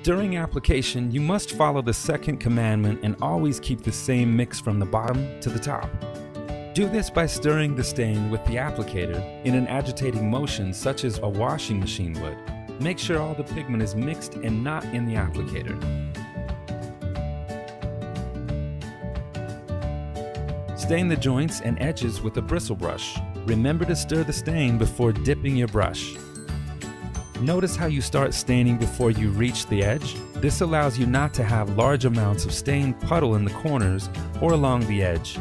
During application, you must follow the second commandment and always keep the same mix from the bottom to the top. Do this by stirring the stain with the applicator in an agitating motion such as a washing machine would. Make sure all the pigment is mixed and not in the applicator. Stain the joints and edges with a bristle brush. Remember to stir the stain before dipping your brush. Notice how you start staining before you reach the edge. This allows you not to have large amounts of stain puddle in the corners or along the edge.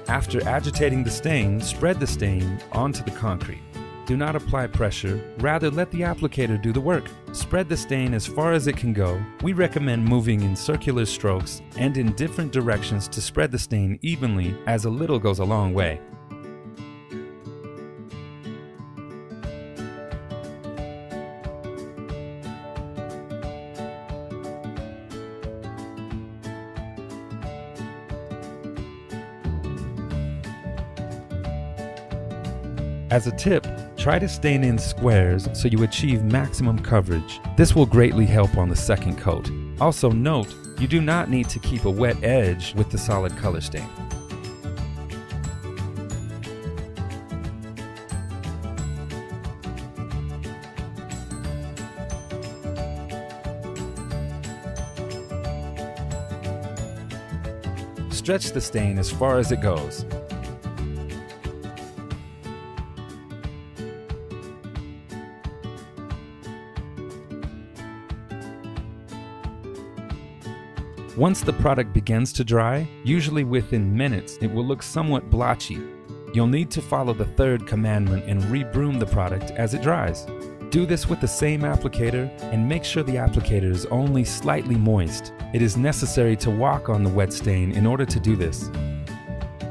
After agitating the stain, spread the stain onto the concrete. Do not apply pressure, rather let the applicator do the work. Spread the stain as far as it can go. We recommend moving in circular strokes and in different directions to spread the stain evenly, as a little goes a long way. As a tip, try to stain in squares so you achieve maximum coverage. This will greatly help on the second coat. Also note, you do not need to keep a wet edge with the solid color stain. Stretch the stain as far as it goes. Once the product begins to dry, usually within minutes, it will look somewhat blotchy. You'll need to follow the third commandment and rebroom the product as it dries. Do this with the same applicator and make sure the applicator is only slightly moist. It is necessary to walk on the wet stain in order to do this.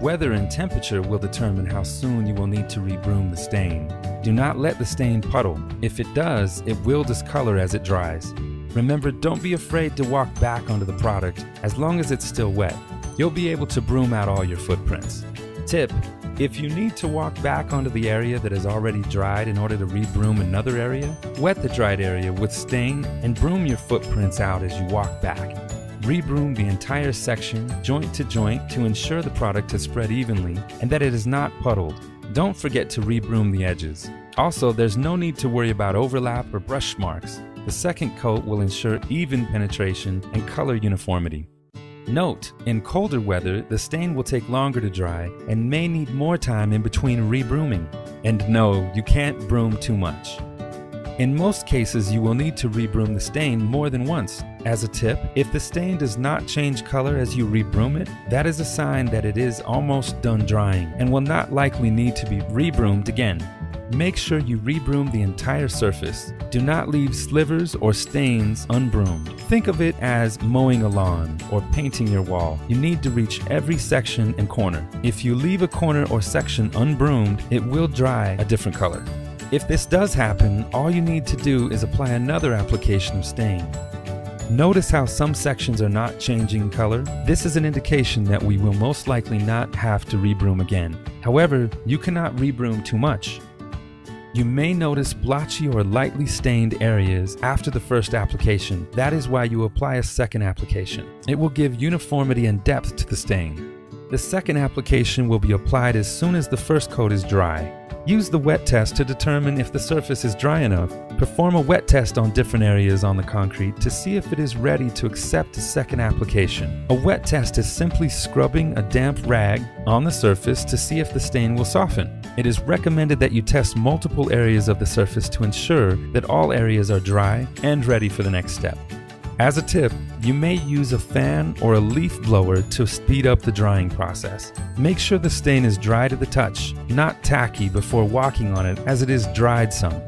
Weather and temperature will determine how soon you will need to rebroom the stain. Do not let the stain puddle. If it does, it will discolor as it dries. Remember, don't be afraid to walk back onto the product as long as it's still wet. You'll be able to broom out all your footprints. Tip: if you need to walk back onto the area that is already dried in order to rebroom another area, wet the dried area with stain and broom your footprints out as you walk back. Rebroom the entire section, joint to joint, to ensure the product has spread evenly and that it is not puddled. Don't forget to rebroom the edges. Also, there's no need to worry about overlap or brush marks. The second coat will ensure even penetration and color uniformity. Note, in colder weather, the stain will take longer to dry and may need more time in between rebrooming. And no, you can't broom too much. In most cases, you will need to rebroom the stain more than once. As a tip, if the stain does not change color as you rebroom it, that is a sign that it is almost done drying and will not likely need to be rebroomed again. Make sure you rebroom the entire surface. Do not leave slivers or stains unbroomed. Think of it as mowing a lawn or painting your wall. You need to reach every section and corner. If you leave a corner or section unbroomed, it will dry a different color. If this does happen, all you need to do is apply another application of stain. Notice how some sections are not changing color? This is an indication that we will most likely not have to rebroom again. However, you cannot rebroom too much. You may notice blotchy or lightly stained areas after the first application. That is why you apply a second application. It will give uniformity and depth to the stain. The second application will be applied as soon as the first coat is dry. Use the wet test to determine if the surface is dry enough. Perform a wet test on different areas on the concrete to see if it is ready to accept a second application. A wet test is simply scrubbing a damp rag on the surface to see if the stain will soften. It is recommended that you test multiple areas of the surface to ensure that all areas are dry and ready for the next step. As a tip, you may use a fan or a leaf blower to speed up the drying process. Make sure the stain is dry to the touch, not tacky before walking on it, as it is dried some.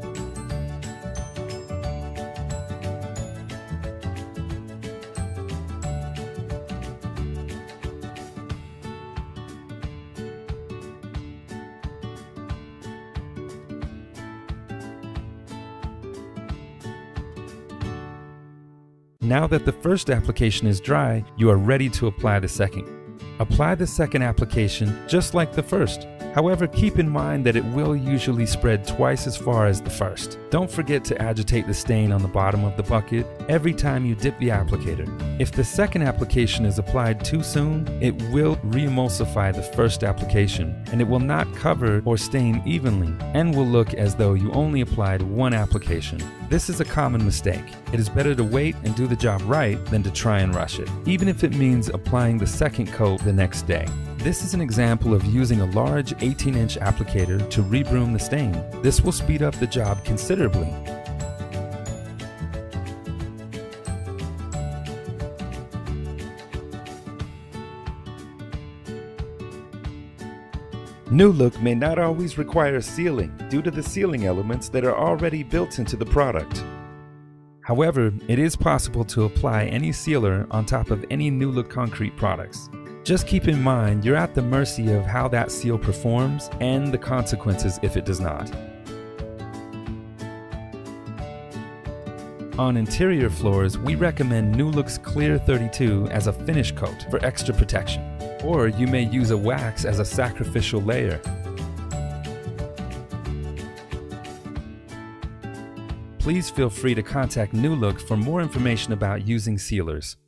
Now that the first application is dry, you are ready to apply the second. Apply the second application just like the first. However, keep in mind that it will usually spread twice as far as the first. Don't forget to agitate the stain on the bottom of the bucket every time you dip the applicator. If the second application is applied too soon, it will re-emulsify the first application, and it will not cover or stain evenly, and will look as though you only applied one application. This is a common mistake. It is better to wait and do the job right than to try and rush it, even if it means applying the second coat the next day. This is an example of using a large 18-inch applicator to rebroom the stain. This will speed up the job considerably. New Look may not always require sealing due to the sealing elements that are already built into the product. However, it is possible to apply any sealer on top of any New Look concrete products. Just keep in mind you're at the mercy of how that seal performs and the consequences if it does not. On interior floors, we recommend New Look's Clear 32 as a finish coat for extra protection, or you may use a wax as a sacrificial layer. Please feel free to contact New Look for more information about using sealers.